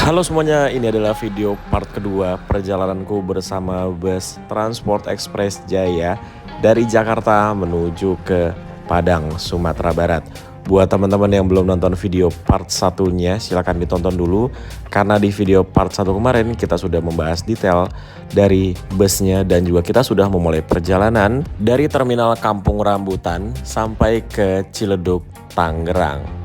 Halo semuanya, ini adalah video part kedua perjalananku bersama bus Transport Express Jaya dari Jakarta menuju ke Padang, Sumatera Barat. Buat teman-teman yang belum nonton video part satunya, silahkan ditonton dulu. Karena di video part 1 kemarin kita sudah membahas detail dari busnya dan juga kita sudah memulai perjalanan dari Terminal Kampung Rambutan sampai ke Ciledug, Tangerang.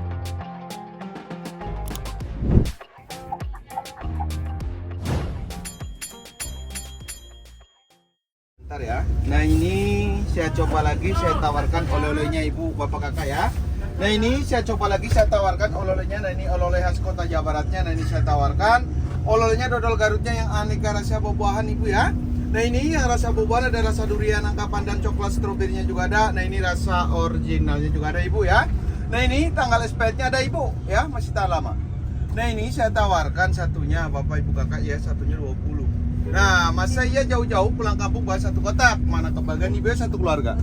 Bentar ya. Nah ini saya coba lagi, saya tawarkan oleh-olehnya ibu bapak kakak ya. Nah ini saya coba lagi, saya tawarkan oleh-olehnya. Nah ini oleh-oleh khas kota Jawa Baratnya. Nah ini saya tawarkan oleh-olehnya dodol Garutnya yang aneka rasa buah-buahan ibu ya. Nah ini yang rasa buah-buahan ada rasa durian, nangka pandan, coklat, stroberinya juga ada. Nah ini rasa originalnya juga ada ibu ya. Nah ini tanggal expirednya ada ibu ya, masih tahan lama. Nah ini saya tawarkan satunya bapak ibu kakak ya, satunya 20. Nah, masa iya jauh-jauh pulang kampung bawa satu kotak, mana kebagian ibu ya satu keluarga.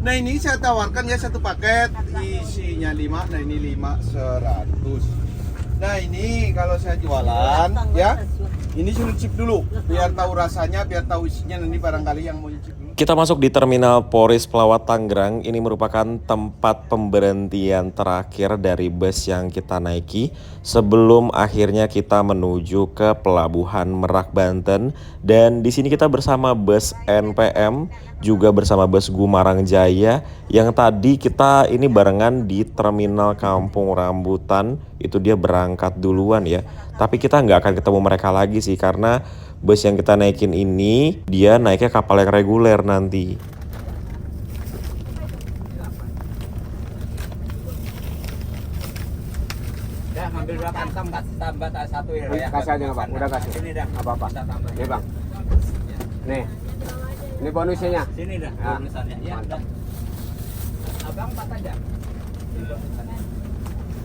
Nah ini saya tawarkan ya satu paket, isinya 5, nah ini 5 100. Nah ini kalau saya jualan ya, ini suruh cip dulu, biar tahu rasanya, biar tahu isinya, nanti barangkali yang mau cip dulu. Kita masuk di Terminal Polres Pelawat Tangerang. Ini merupakan tempat pemberhentian terakhir dari bus yang kita naiki sebelum akhirnya kita menuju ke Pelabuhan Merak, Banten. Dan di sini kita bersama bus NPM, juga bersama bus Gumarang Jaya yang tadi kita ini barengan di Terminal Kampung Rambutan. Itu dia berangkat duluan ya. Tapi kita nggak akan ketemu mereka lagi sih karena bus yang kita naikin ini dia naiknya kapal yang reguler nanti. Ya, ambil dua kantong, tambah satu ya. Kasih aja nggak bang, udah kasih. Sini dah. Apa-apa. Kita tambah. Nih bang. Nih. Ini bonusnya. Sini dah. Ya. Tulisannya. Ya, Mantap. udah. Abang 4 aja.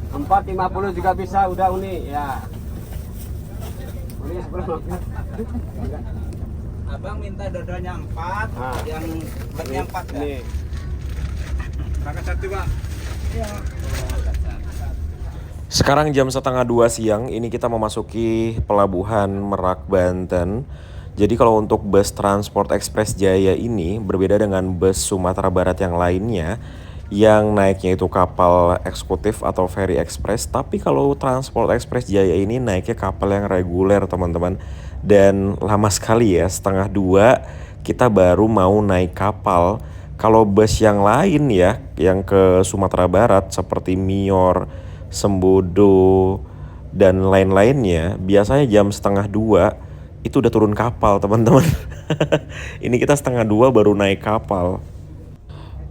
4,50 juga bisa, udah uni ya. Uni sebelum Abang minta dodolnya 4, Ah. yang beratnya 4 ya. Nih. Kakak satu, Bang. Iya. Sekarang jam 1:30 siang, ini kita memasuki Pelabuhan Merak, Banten. Jadi kalau untuk bus Transport Express Jaya ini berbeda dengan bus Sumatera Barat yang lainnya yang naiknya itu kapal eksekutif atau ferry express. Tapi kalau Transport Express Jaya ini naiknya kapal yang reguler teman-teman. Dan lama sekali ya, 1:30 kita baru mau naik kapal. Kalau bus yang lain ya, yang ke Sumatera Barat seperti Mior, Sembodo, dan lain-lainnya, biasanya jam 1:30 itu udah turun kapal teman-teman. Ini kita 1:30 baru naik kapal.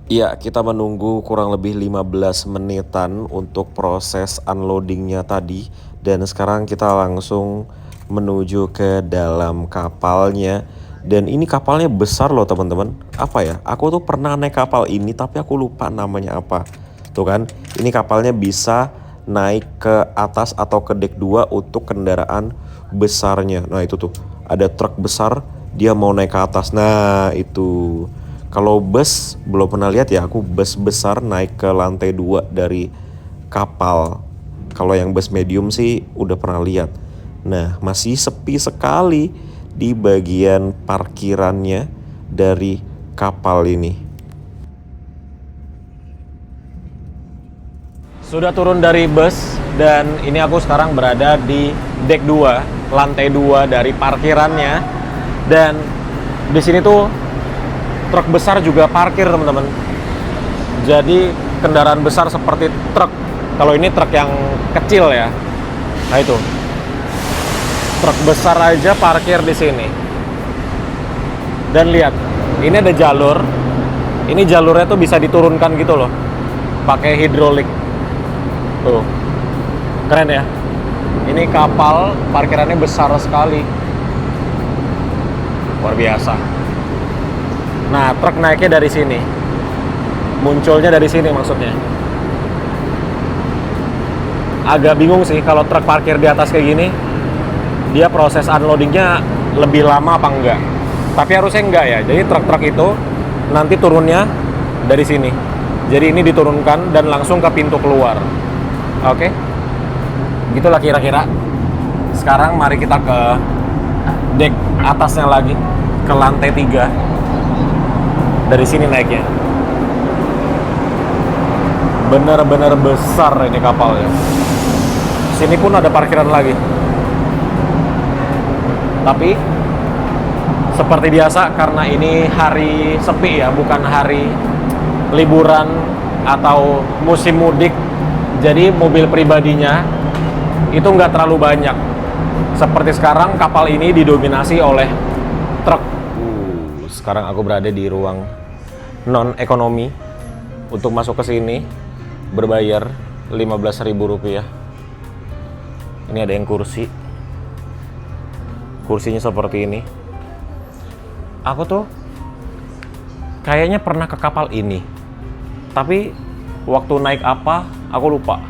Ya, kita menunggu kurang lebih 15 menitan untuk proses unloadingnya tadi. Dan sekarang kita langsung menuju ke dalam kapalnya. Dan ini kapalnya besar loh teman-teman. Apa ya, aku tuh pernah naik kapal ini tapi aku lupa namanya apa. Tuh kan, ini kapalnya bisa naik ke atas atau ke dek 2 untuk kendaraan besarnya. Nah itu tuh, ada truk besar dia mau naik ke atas. Nah itu. Kalau bus belum pernah lihat ya, aku bus besar naik ke lantai 2 dari kapal. Kalau yang bus medium sih udah pernah lihat. Nah masih sepi sekali di bagian parkirannya dari kapal ini. Sudah turun dari bus dan ini aku sekarang berada di dek 2, lantai 2 dari parkirannya. Dan di sini tuh truk besar juga parkir teman-teman. Jadi kendaraan besar seperti truk. Kalau ini truk yang kecil ya. Nah itu. Truk besar aja parkir di sini. Dan lihat, ini ada jalur. Ini jalurnya tuh bisa diturunkan gitu loh. Pakai hidrolik. Tuh. Keren ya. Ini kapal parkirannya besar sekali. Luar biasa. Nah, truk naiknya dari sini. Munculnya dari sini maksudnya. Agak bingung sih kalau truk parkir di atas kayak gini. Dia proses unloadingnya lebih lama apa enggak. Tapi harusnya enggak ya. Jadi truk-truk itu nanti turunnya dari sini. Jadi ini diturunkan dan langsung ke pintu keluar. Oke. Gitulah kira-kira. Sekarang mari kita ke dek atasnya lagi, ke lantai 3. Dari sini naiknya. Bener-bener besar ini kapalnya. Sini pun ada parkiran lagi. Tapi seperti biasa, karena ini hari sepi ya, bukan hari liburan atau musim mudik, jadi mobil pribadinya itu nggak terlalu banyak. Seperti sekarang kapal ini didominasi oleh truk. Sekarang aku berada di ruang non ekonomi. Untuk masuk ke sini berbayar Rp15.000. Ini ada yang kursi. Kursinya seperti ini. Aku tuh kayaknya pernah ke kapal ini. Tapi waktu naik apa aku lupa.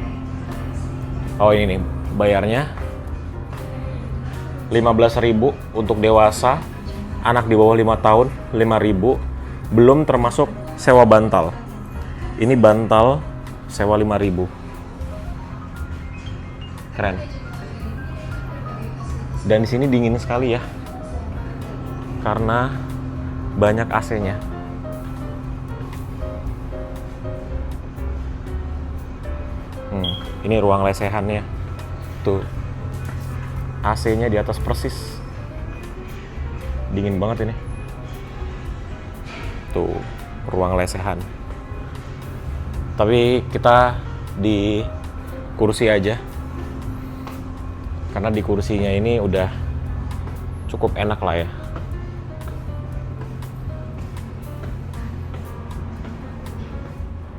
Oh ini nih, bayarnya 15.000 untuk dewasa, anak di bawah 5 tahun 5.000, belum termasuk sewa bantal. Ini bantal sewa 5.000. Keren. Dan di sini dingin sekali ya. Karena banyak AC-nya. Ini ruang lesehannya. Tuh. AC-nya di atas persis. Dingin banget ini. Tuh, ruang lesehan. Tapi kita di kursi aja. Karena di kursinya ini udah cukup enak lah ya.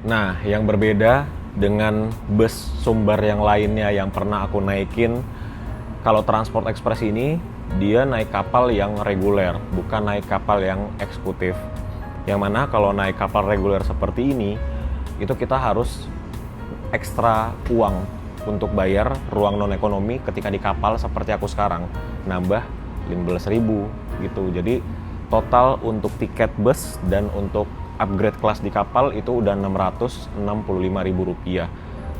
Nah, yang berbeda dengan bus sumber yang lainnya yang pernah aku naikin, kalau Transport Express ini dia naik kapal yang reguler, bukan naik kapal yang eksekutif. Yang mana kalau naik kapal reguler seperti ini, itu kita harus ekstra uang untuk bayar ruang non ekonomi ketika di kapal seperti aku sekarang, nambah 15.000 gitu. Jadi total untuk tiket bus dan untuk upgrade kelas di kapal itu udah Rp665.000.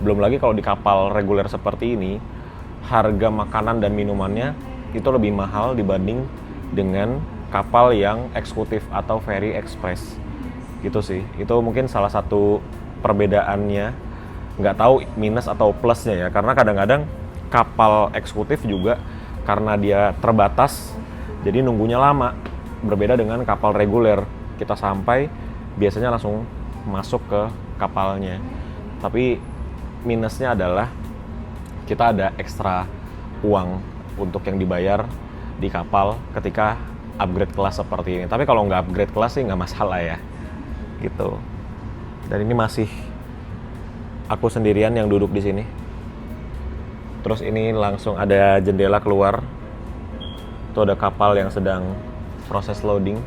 Belum lagi kalau di kapal reguler seperti ini, harga makanan dan minumannya itu lebih mahal dibanding dengan kapal yang eksekutif atau ferry express. Gitu sih. Itu mungkin salah satu perbedaannya. Nggak tahu minus atau plusnya ya, karena kadang-kadang kapal eksekutif juga karena dia terbatas, jadi nunggunya lama. Berbeda dengan kapal reguler, kita sampai biasanya langsung masuk ke kapalnya. Tapi minusnya adalah kita ada ekstra uang untuk yang dibayar di kapal ketika upgrade kelas seperti ini. Tapi kalau nggak upgrade kelas sih nggak masalah ya, gitu. Dan ini masih aku sendirian yang duduk di sini. Terus ini langsung ada jendela keluar. Itu ada kapal yang sedang proses loading.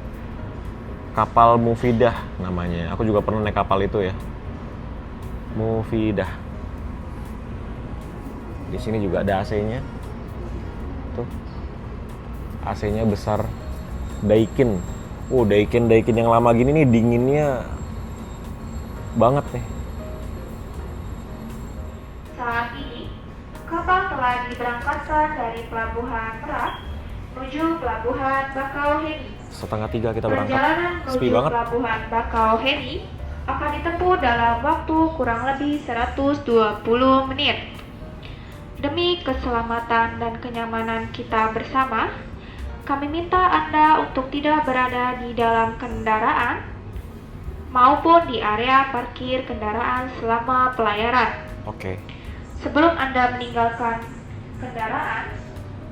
Kapal Mufidah namanya. Aku juga pernah naik kapal itu ya. Mufidah. Di sini juga ada AC-nya. Tuh. AC-nya besar. Daikin. Daikin yang lama gini nih dinginnya banget nih. Saat ini, kapal telah diberangkatkan dari Pelabuhan Merak menuju Pelabuhan Bakauheni. 2:30 kita berangkat. Perjalanan Sepi menuju banget. Pelabuhan Bakauheni akan ditempuh dalam waktu kurang lebih 120 menit. Demi keselamatan dan kenyamanan kita bersama, kami minta Anda untuk tidak berada di dalam kendaraan maupun di area parkir kendaraan selama pelayaran. Oke. Sebelum Anda meninggalkan kendaraan,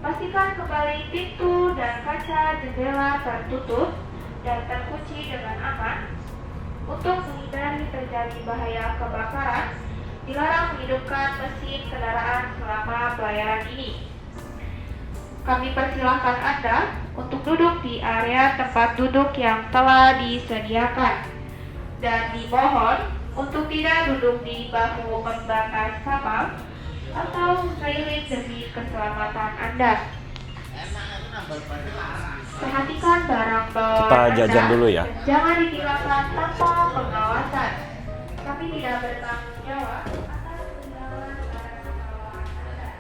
pastikan kembali pintu dan kaca jendela tertutup dan terkunci dengan aman. Untuk menghindari terjadi bahaya kebakaran, dilarang menghidupkan mesin kendaraan selama pelayaran ini. Kami persilahkan Anda untuk duduk di area tempat duduk yang telah disediakan. Dan dimohon untuk tidak duduk di bahu pembatas kapal atau railing demi keselamatan Anda. Perhatikan barang bawaan Kita jajan Anda dulu ya. dan jangan ditinggalkan tanpa pengawasan. Kami tidak bertanggung jawab atas ketinggalan barang bawaan Anda.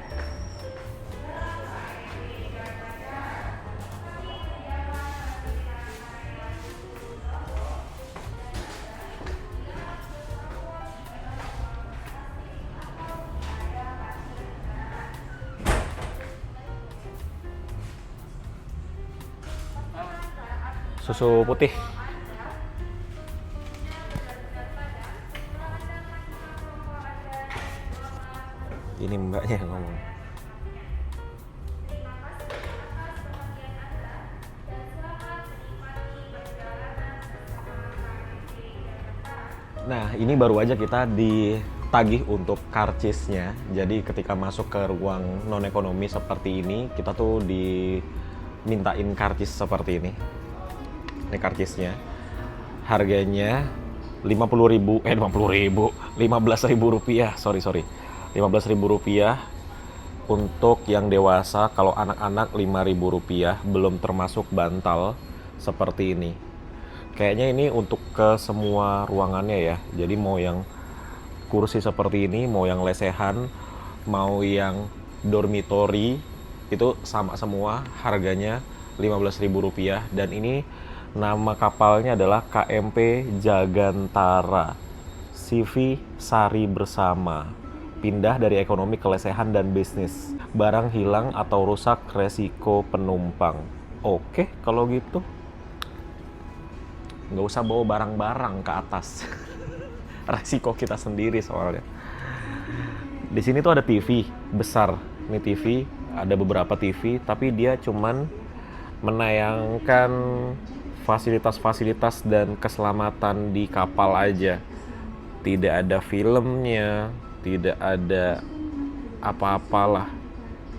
susu putih. Ini mbaknya yang ngomong. Nah, ini baru aja kita ditagih untuk karcisnya. Jadi ketika masuk ke ruang non ekonomi seperti ini, kita tuh dimintain karcis seperti ini. Ini karcisnya. Harganya 15.000 rupiah. Sorry. 15.000 rupiah untuk yang dewasa. Kalau anak-anak 5.000 rupiah, belum termasuk bantal seperti ini. Kayaknya ini untuk ke semua ruangannya ya. Jadi mau yang kursi seperti ini, mau yang lesehan, mau yang dormitory, itu sama semua, harganya 15.000 rupiah. Dan ini nama kapalnya adalah KMP Jagantara CV Sari Bersama. Pindah dari ekonomi ke lesehan dan bisnis. Barang hilang atau rusak resiko penumpang. Oke, kalau gitu nggak usah bawa barang-barang ke atas. Resiko kita sendiri soalnya. Di sini tuh ada TV besar. Ini TV, ada beberapa TV, tapi dia cuman menayangkan fasilitas-fasilitas dan keselamatan di kapal aja. Tidak ada filmnya, tidak ada apa-apalah.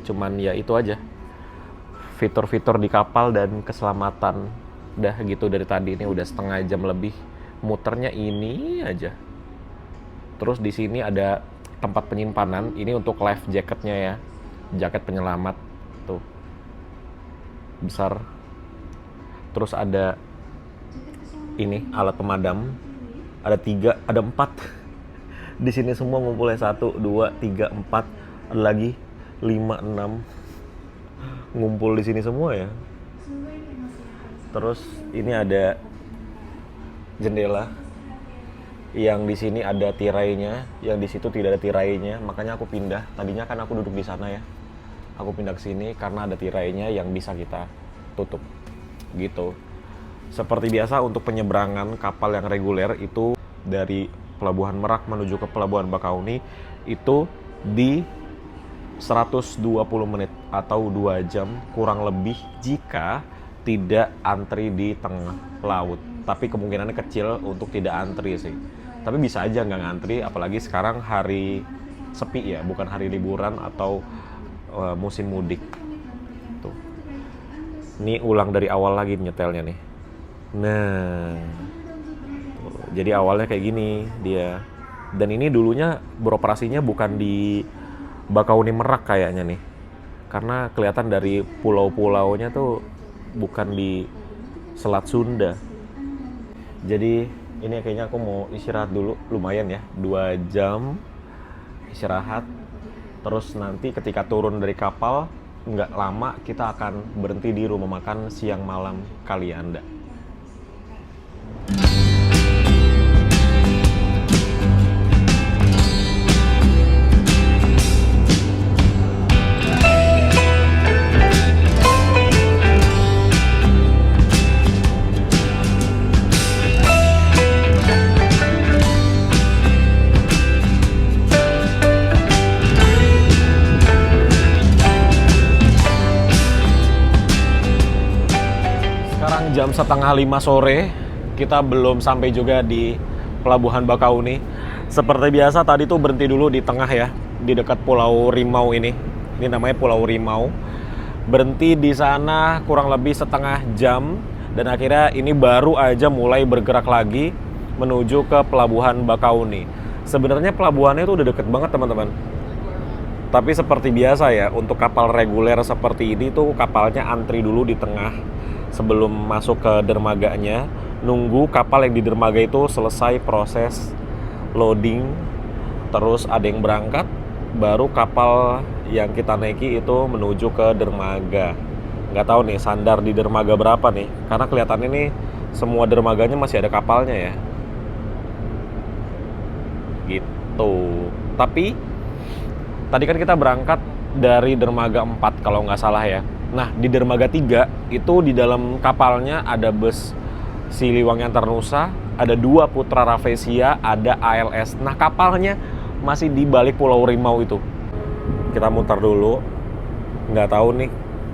Cuman ya itu aja. Fitur-fitur di kapal dan keselamatan. Udah gitu dari tadi, ini udah setengah jam lebih muternya ini aja. Terus di sini ada tempat penyimpanan. Ini untuk life jacketnya ya, jaket penyelamat tuh besar. Terus ada ini alat pemadam. Ada 4 di sini semua ngumpulnya 1, 2, 3, 4. Ada lagi 5, 6 ngumpul di sini semua ya. Terus ini ada jendela yang di sini ada tirainya, yang di situ tidak ada tirainya, makanya aku pindah. Tadinya kan aku duduk di sana ya, aku pindah ke sini karena ada tirainya yang bisa kita tutup gitu. Seperti biasa untuk penyeberangan kapal yang reguler itu dari Pelabuhan Merak menuju ke Pelabuhan Bakauni itu di 120 menit atau 2 jam kurang lebih jika tidak antri di tengah laut. Tapi kemungkinannya kecil untuk tidak antri sih. Tapi bisa aja nggak ngantri, apalagi sekarang hari sepi ya, bukan hari liburan atau musim mudik. Tuh. Ini ulang dari awal lagi nyetelnya nih. Nah, tuh. Jadi awalnya kayak gini dia. Dan ini dulunya beroperasinya bukan di Bakauni Merak kayaknya nih. Karena kelihatan dari pulau-pulaunya tuh bukan di Selat Sunda. Jadi ini kayaknya aku mau istirahat dulu, lumayan ya, 2 jam istirahat. Terus nanti ketika turun dari kapal nggak lama kita akan berhenti di rumah makan siang malam Kalianda. Jam 4:30 sore, kita belum sampai juga di Pelabuhan Bakauni. Seperti biasa tadi tuh berhenti dulu di tengah ya, di dekat Pulau Rimau ini. Ini namanya Pulau Rimau. Berhenti di sana kurang lebih setengah jam dan akhirnya ini baru aja mulai bergerak lagi menuju ke Pelabuhan Bakauni. Sebenarnya pelabuhannya itu udah deket banget teman-teman. Tapi seperti biasa ya, untuk kapal reguler seperti ini tuh kapalnya antri dulu di tengah sebelum masuk ke dermaganya, nunggu kapal yang di dermaga itu selesai proses loading, terus ada yang berangkat, baru kapal yang kita naiki itu menuju ke dermaga. Nggak tahu nih sandar di dermaga berapa nih, karena kelihatannya nih semua dermaganya masih ada kapalnya ya. Gitu. Tapi tadi kan kita berangkat dari dermaga 4 kalau nggak salah ya. Nah, di dermaga 3 itu di dalam kapalnya ada bus Siliwangi Antarnusa, ada 2 Putra Rafflesia, ada ALS. Nah, kapalnya masih di balik Pulau Rimau itu. Kita mutar dulu. Nggak tahu nih.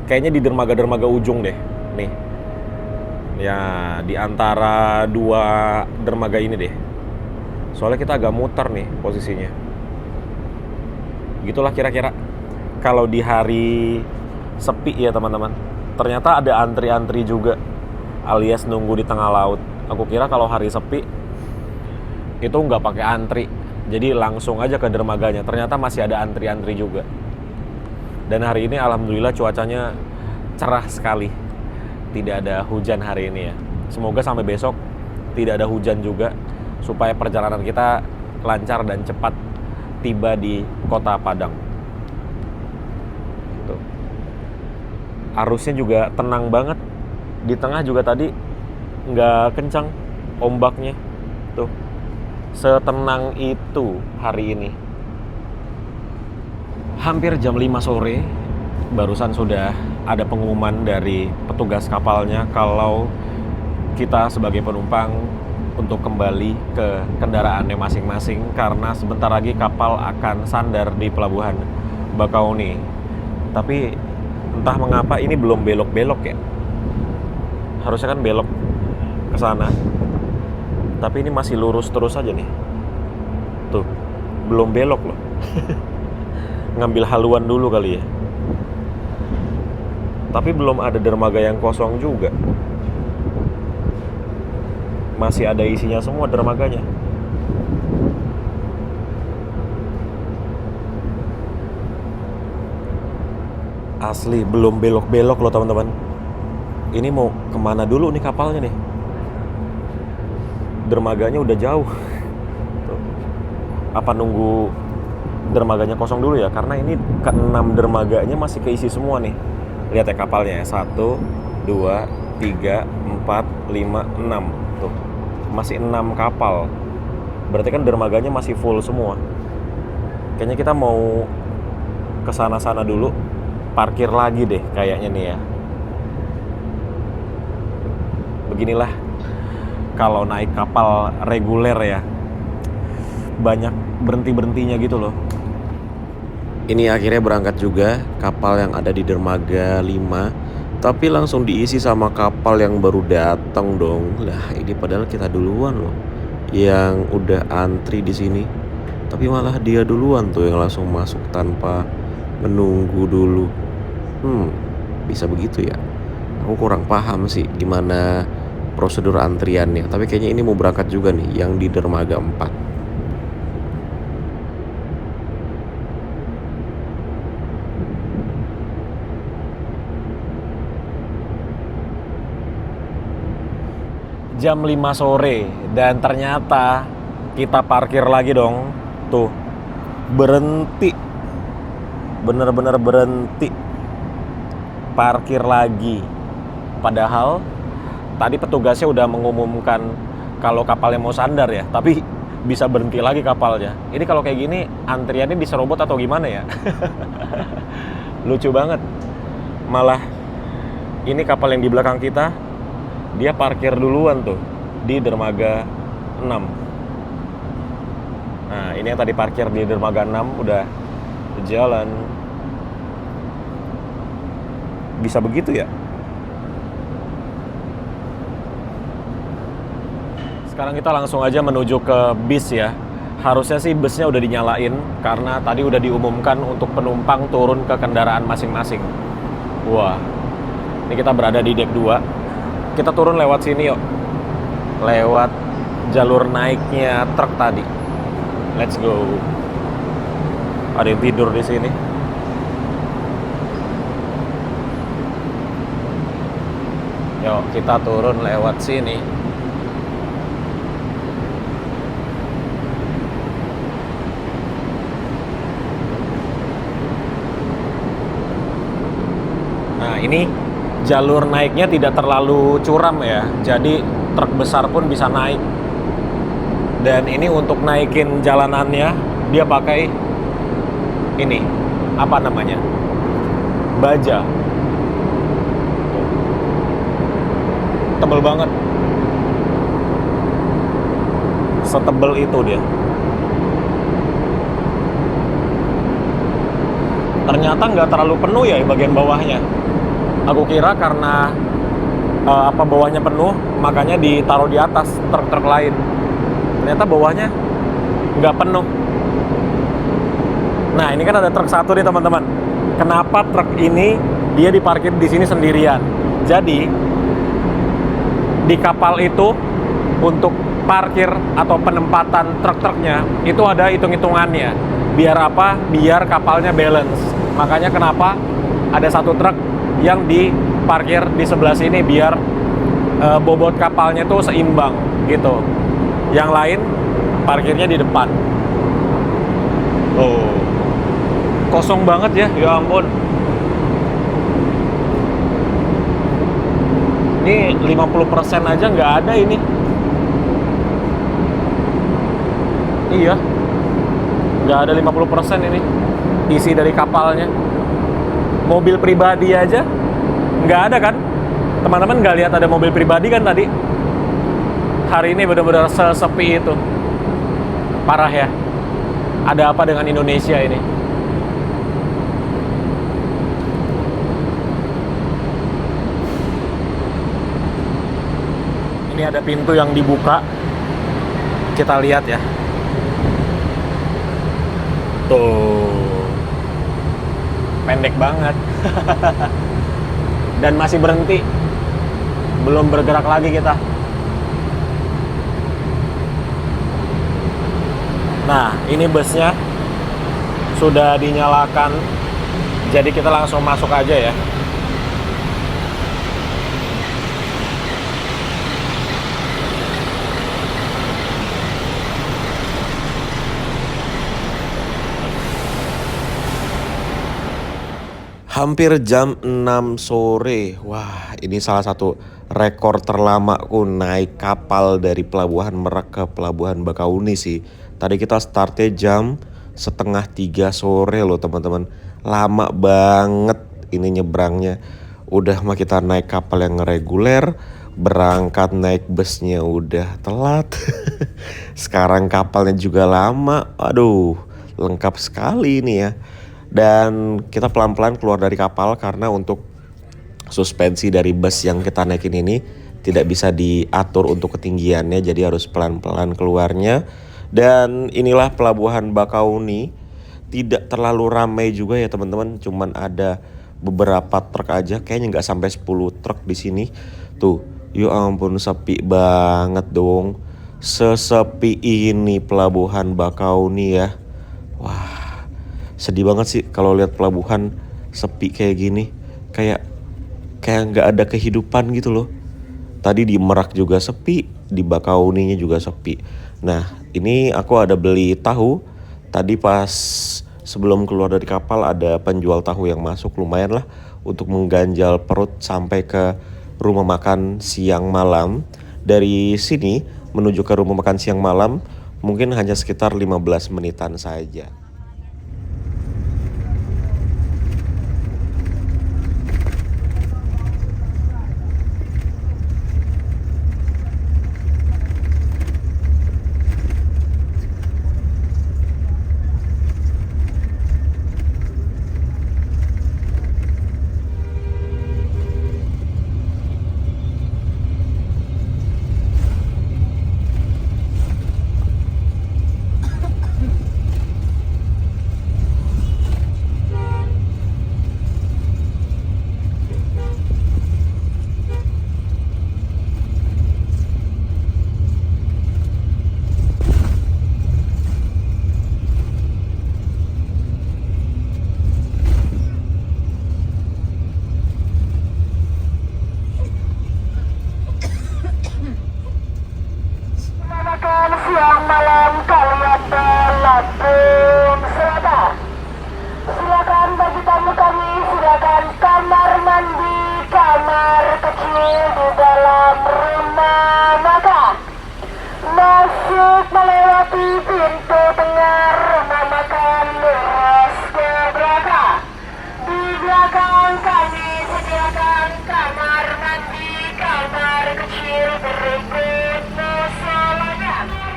Kayaknya di dermaga-dermaga ujung deh. Nih. Ya, di antara 2 dermaga ini deh. Soalnya kita agak muter nih posisinya. Gitulah kira-kira. Kalau di hari sepi ya teman-teman, ternyata ada antri-antri juga, alias nunggu di tengah laut. Aku kira kalau hari sepi itu nggak pakai antri, jadi langsung aja ke dermaganya. Ternyata masih ada antri-antri juga. Dan hari ini alhamdulillah cuacanya cerah sekali, tidak ada hujan hari ini ya. Semoga sampai besok tidak ada hujan juga, supaya perjalanan kita lancar dan cepat tiba di Kota Padang. Tuh. Arusnya juga tenang banget. Di tengah juga tadi nggak kencang ombaknya. Tuh. Setenang itu hari ini. Hampir jam 5 sore, barusan sudah ada pengumuman dari petugas kapalnya kalau kita sebagai penumpang untuk kembali ke kendaraannya masing-masing karena sebentar lagi kapal akan sandar di pelabuhan Bakauni. Tapi entah mengapa ini belum belok-belok ya. Harusnya kan belok ke sana. Tapi ini masih lurus terus aja nih. Tuh, belum belok loh. Ngambil haluan dulu kali ya. Tapi belum ada dermaga yang kosong juga. Masih ada isinya semua dermaganya. Asli belum belok-belok loh teman-teman. Ini mau kemana dulu nih kapalnya nih? Dermaganya udah jauh. Tuh. Apa nunggu dermaganya kosong dulu ya? Karena ini ke-6 dermaganya masih keisi semua nih. Lihat ya kapalnya ya. 1, 2, 3, 4, 5, 6. Tuh. Masih 6 kapal. Berarti kan dermaganya masih full semua. Kayaknya kita mau ke sana-sana dulu. Parkir lagi deh kayaknya nih ya. Beginilah kalau naik kapal reguler ya. Banyak berhenti-berhentinya gitu loh. Ini akhirnya berangkat juga kapal yang ada di dermaga 5, tapi langsung diisi sama kapal yang baru datang dong. Lah, ini padahal kita duluan loh yang udah antri di sini. Tapi malah dia duluan tuh yang langsung masuk tanpa menunggu dulu. Bisa begitu ya? Aku kurang paham sih gimana prosedur antriannya. Tapi kayaknya ini mau berangkat juga nih yang di dermaga 4. Jam 5 sore dan ternyata kita parkir lagi dong. Tuh, berhenti. Bener-bener berhenti. Parkir lagi. Padahal tadi petugasnya udah mengumumkan kalau kapalnya mau sandar ya, tapi bisa berhenti lagi kapalnya. Ini kalau kayak gini antriannya diserobot atau gimana ya? Lucu banget. Malah ini kapal yang di belakang kita, dia parkir duluan tuh di dermaga 6. Nah, ini yang tadi parkir di dermaga 6 udah jalan. Bisa begitu ya? Sekarang kita langsung aja menuju ke bis ya. Harusnya sih busnya udah dinyalain karena tadi udah diumumkan untuk penumpang turun ke kendaraan masing-masing. Wah, ini kita berada di deck 2. Kita turun lewat sini yuk. Lewat jalur naiknya truk tadi. Let's go. Ada yang tidur di sini. Yuk, kita turun lewat sini. Nah, ini jalur naiknya tidak terlalu curam ya. Jadi truk besar pun bisa naik. Dan ini untuk naikin jalanannya dia pakai ini apa namanya, baja. Tebel banget, setebel itu dia. Ternyata nggak terlalu penuh ya bagian bawahnya. Aku kira karena bawahnya penuh makanya ditaruh di atas truk-truk lain. Ternyata bawahnya nggak penuh. Nah, ini kan ada truk satu nih teman-teman. Kenapa truk ini dia diparkir di sini sendirian? Jadi di kapal itu untuk parkir atau penempatan truk-truknya itu ada hitung-hitungannya. Biar apa? Biar kapalnya balance. Makanya kenapa ada satu truk yang diparkir di sebelah sini biar bobot kapalnya tuh seimbang gitu. Yang lain parkirnya di depan. Oh, kosong banget ya, ya ampun. Ini 50% aja nggak ada ini. Iya, nggak ada 50% ini isi dari kapalnya. Mobil pribadi aja nggak ada kan? Teman-teman nggak lihat ada mobil pribadi kan tadi? Hari ini benar-benar sesepi itu. Parah ya. Ada apa dengan Indonesia ini? Ini ada pintu yang dibuka. Kita lihat ya. Tuh. Pendek banget. Dan masih berhenti. Belum bergerak lagi kita. Nah, ini busnya sudah dinyalakan. Jadi kita langsung masuk aja ya. Hampir jam 6 sore. Wah, ini salah satu rekor terlamaku naik kapal dari Pelabuhan Merak ke Pelabuhan Bakahuni sih. Tadi kita startnya jam 2:30 sore loh teman-teman. Lama banget ini nyebrangnya. Udah mah kita naik kapal yang reguler, berangkat naik busnya udah telat. Sekarang kapalnya juga lama. Aduh, lengkap sekali ini ya. Dan kita pelan-pelan keluar dari kapal karena untuk suspensi dari bus yang kita naikin ini tidak bisa diatur untuk ketinggiannya, jadi harus pelan-pelan keluarnya. Dan inilah Pelabuhan Bakahuni. Tidak terlalu ramai juga ya teman-teman, cuman ada beberapa truk aja, kayaknya nggak sampai 10 truk di sini. Tuh, ya ampun sepi banget dong. Sesepi ini Pelabuhan Bakahuni ya. Wah, sedih banget sih kalau lihat pelabuhan sepi kayak gini. Kayak nggak ada kehidupan gitu loh. Tadi di Merak juga sepi, di Bakahuninya juga sepi. Nah, ini aku ada beli tahu. Tadi pas sebelum keluar dari kapal ada penjual tahu yang masuk, lumayan lah untuk mengganjal perut sampai ke rumah makan siang malam. Dari sini menuju ke rumah makan siang malam mungkin hanya sekitar 15 menitan saja.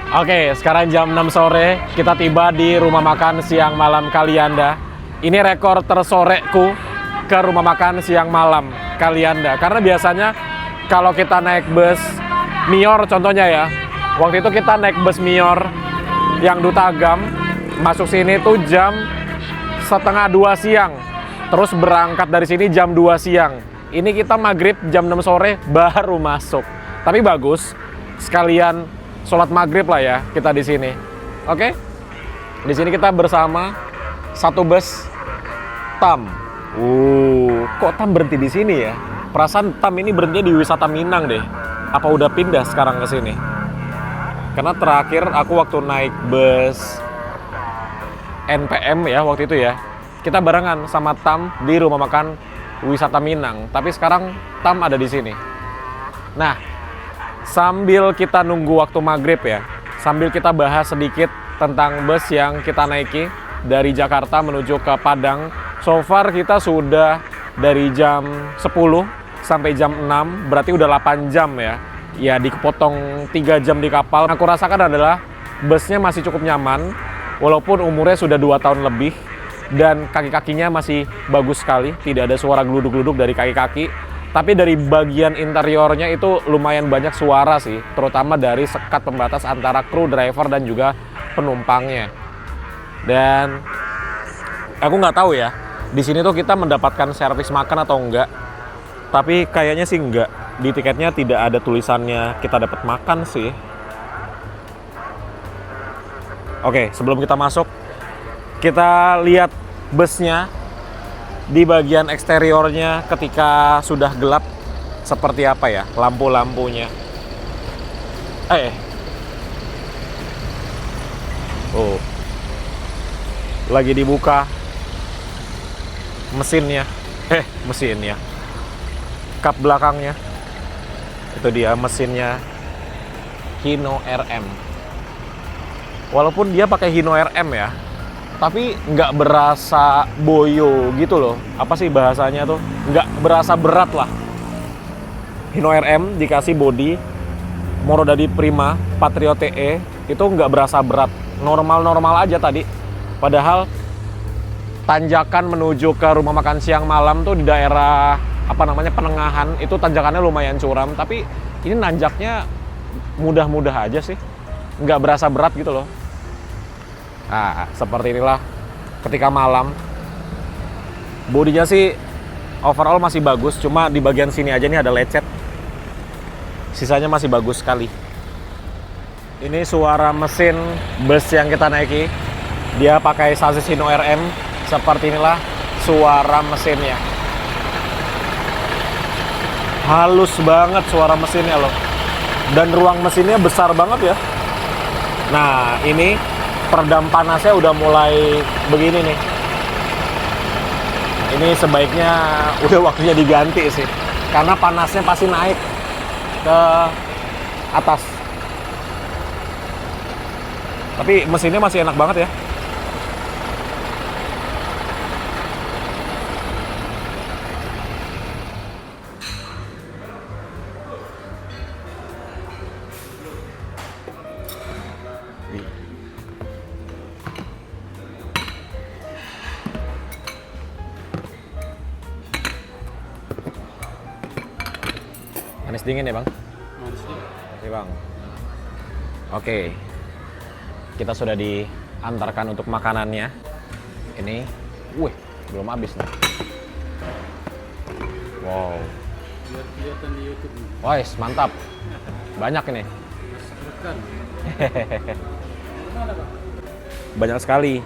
Oke, sekarang jam 6 sore, kita tiba di rumah makan siang malam Kalianda. Ini rekor tersoreku ke rumah makan siang malam Kalianda. Karena biasanya kalau kita naik bus Mior contohnya ya, waktu itu kita naik bus Mior yang Duta Agam, masuk sini tuh jam setengah 2 siang. Terus berangkat dari sini jam 2 siang. Ini kita maghrib jam 6 sore baru masuk. Tapi bagus, sekalian sholat maghrib lah ya kita di sini. Oke? Di sini kita bersama satu bus TAM. Kok TAM berhenti di sini ya? Perasaan TAM ini berhenti di Wisata Minang deh. Apa udah pindah sekarang ke sini? Karena terakhir aku waktu naik bus NPM ya waktu itu ya, kita barengan sama TAM di rumah makan Wisata Minang. Tapi sekarang TAM ada di sini. Nah, sambil kita nunggu waktu maghrib ya, sambil kita bahas sedikit tentang bus yang kita naiki dari Jakarta menuju ke Padang. So far kita sudah dari jam 10 sampai jam 6, berarti udah 8 jam ya. Ya dipotong 3 jam di kapal. Aku rasakan adalah busnya masih cukup nyaman, walaupun umurnya sudah 2 tahun lebih. Dan kaki-kakinya masih bagus sekali, tidak ada suara geluduk-geluduk dari kaki-kaki. Tapi dari bagian interiornya itu lumayan banyak suara sih, terutama dari sekat pembatas antara kru, driver, dan juga penumpangnya. Dan aku nggak tahu ya, di sini tuh kita mendapatkan servis makan atau enggak. Tapi kayaknya sih enggak. Di tiketnya tidak ada tulisannya kita dapat makan sih. Oke, sebelum kita masuk, kita lihat busnya. Di bagian eksteriornya ketika sudah gelap seperti apa ya lampu-lampunya. Lagi dibuka mesinnya. Mesinnya. Kap belakangnya. Itu dia mesinnya Hino RM. Walaupun dia pakai Hino RM ya, tapi nggak berasa boyo gitu loh. Apa sih bahasanya tuh? Nggak berasa berat lah. Hino RM dikasih bodi Morodadi Prima Patrio TE, itu nggak berasa berat. Normal-normal aja tadi. Padahal tanjakan menuju ke rumah makan siang malam tuh di daerah Penengahan, itu tanjakannya lumayan curam. Tapi ini nanjaknya mudah-mudah aja sih. Nggak berasa berat gitu loh. Nah, seperti inilah ketika malam. Bodinya sih overall masih bagus, cuma di bagian sini aja nih ada lecet. Sisanya masih bagus sekali. Ini suara mesin bus yang kita naiki. Dia pakai sasis Hino RM. Seperti inilah suara mesinnya. Halus banget suara mesinnya loh. Dan ruang mesinnya besar banget ya. Nah, ini peredam panasnya udah mulai begini nih. Ini sebaiknya udah waktunya diganti sih, karena panasnya pasti naik ke atas. Tapi mesinnya masih enak banget ya. Manis dingin ya bang? Manis dingin. Oke bang. Oke, kita sudah diantarkan untuk makanannya. Ini, belum habis nih. Wow. Kelihatan di YouTube. Wah, mantap. Banyak ini. Banyak sekali.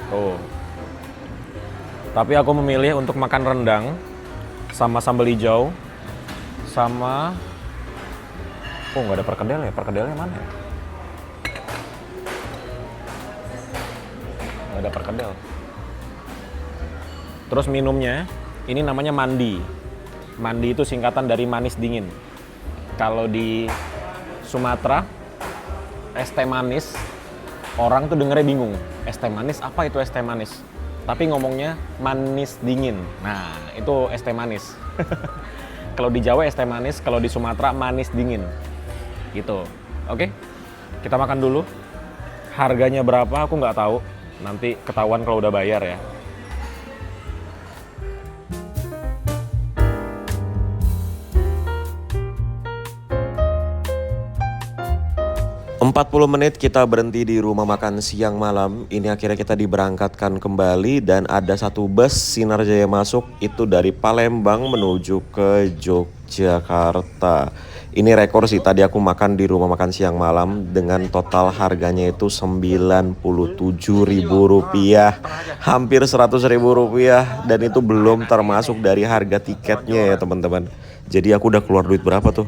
Oh. Tapi aku memilih untuk makan rendang sama sambal hijau. Sama nggak ada perkedel ya? Perkedelnya mana ya? Nggak ada perkedel. Terus minumnya ini namanya mandi. Mandi itu singkatan dari manis dingin. Kalau di Sumatera es teh manis, orang tuh dengernya bingung. Es teh manis, apa itu es teh manis? Tapi ngomongnya manis dingin. Nah, itu es teh manis. Kalau di Jawa es teh manis, kalau di Sumatera manis dingin. Gitu. Oke? Kita makan dulu. Harganya berapa aku nggak tahu. Nanti ketahuan kalau udah bayar ya. 40 menit kita berhenti di rumah makan siang malam. Ini akhirnya kita diberangkatkan kembali dan ada satu bus Sinar Jaya masuk itu dari Palembang menuju ke Yogyakarta. Ini rekor sih, tadi aku makan di rumah makan siang malam dengan total harganya itu Rp97.000, hampir Rp100.000, dan itu belum termasuk dari harga tiketnya ya teman-teman. Jadi aku udah keluar duit berapa tuh?